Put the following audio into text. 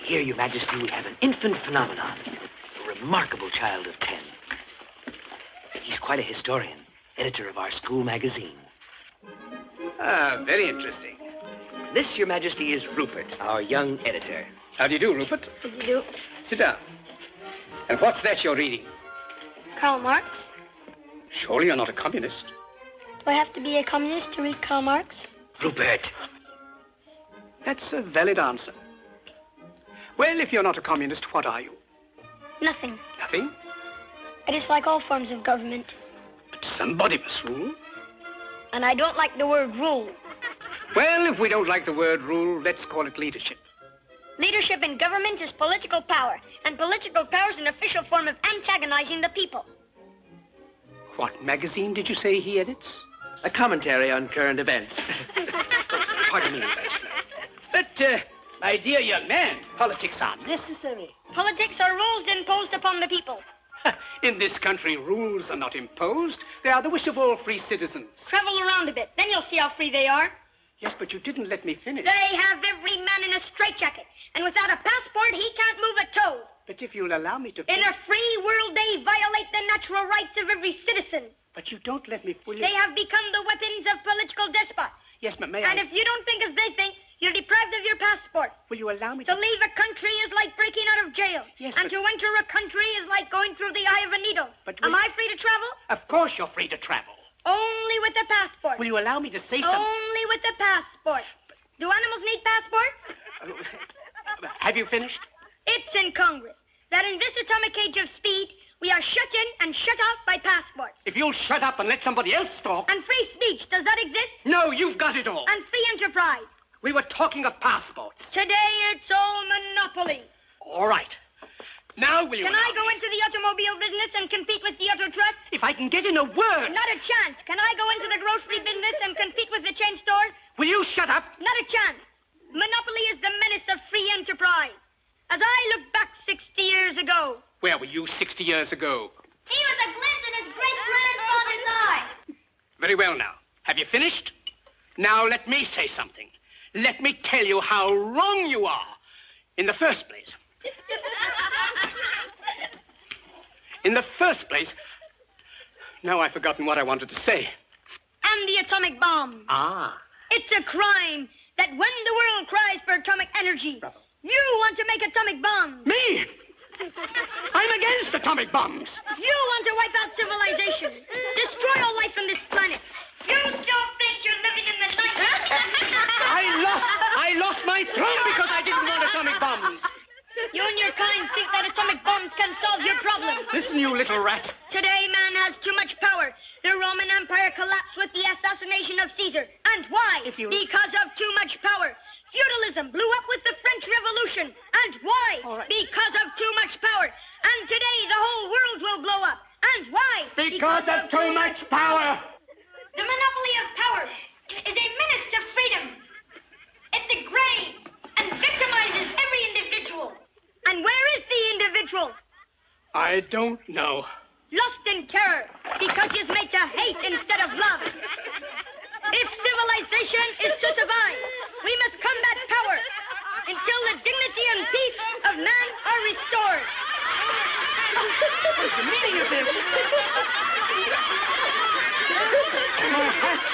Here, Your Majesty, we have an infant phenomenon, a remarkable child of 10. He's quite a historian, editor of our school magazine. Ah, very interesting. This, Your Majesty, is Rupert, our young editor. How do you do, Rupert? How do you do? Sit down. And what's that you're reading? Karl Marx? Surely you're not a communist. Do I have to be a communist to read Karl Marx? Rupert! That's a valid answer. Well, if you're not a communist, what are you? Nothing. Nothing? I dislike all forms of government. But somebody must rule. And I don't like the word rule. Well, if we don't like the word rule, let's call it leadership. Leadership in government is political power, and political power is an official form of antagonizing the people. What magazine did you say he edits? A commentary on current events. Pardon me, Your Majesty. But, my dear young man, politics are necessary. Politics are rules imposed upon the people. In this country, rules are not imposed. They are the wish of all free citizens. Travel around a bit, then you'll see how free they are. Yes, but you didn't let me finish. They have every man in a straitjacket, and without a passport, he can't move a toe. But if you'll allow me to... In a free world, they violate the natural rights of every citizen. But you don't let me fully... They have become the weapons of political despots. Yes, but may I... And if you don't think as they think, you're deprived of your passport. Will you allow me To leave a country is like breaking out of jail. Yes, and but... to enter a country is like going through the eye of a needle. But Am I free to travel? Of course you're free to travel. Only with a passport. Will you allow me to say something? Only with a passport. Do animals need passports? Have you finished? It's in Congress that in this atomic age of speed, we are shut in and shut out by passports. If you'll shut up and let somebody else talk... And free speech, does that exist? No, you've got it all. And free enterprise. We were talking of passports. Today, it's all monopoly. All right. Now will you... Can I go into the automobile business and compete with the Auto Trust? If I can get in a word... Not a chance. Can I go into the grocery business and compete with the chain stores? Will you shut up? Not a chance. Monopoly is the menace of free enterprise. As I look back 60 years ago... Where were you 60 years ago? He was a glint in his great-grandfather's eye. Very well now. Have you finished? Now let me say something. Let me tell you how wrong you are. In the first place... In the first place... Now I've forgotten what I wanted to say. And the atomic bomb. Ah. It's a crime that when the world cries for atomic energy, Bravo. you want to make atomic bombs. Me? I'm against atomic bombs. You want to wipe out civilization, destroy all life on this planet. You still think you're living in the night? I lost my throne because I didn't want atomic bombs. You and your kind think that atomic bombs can solve your problem. Listen, you little rat. Today, man has too much power. The Roman Empire collapsed with the assassination of Caesar. And why? Because of too much power. Feudalism blew up with the French Revolution. And why? All right. Because of too much power. And today, the whole world will blow up. And why? Because of too much power. The monopoly of power is a menace to freedom. It degrades and victimizes every individual. And where is the individual? I don't know. Lost in terror because he's made to hate instead of love. If civilization is to survive, we must combat power until the dignity and peace of man are restored. What is the meaning of this? My hat.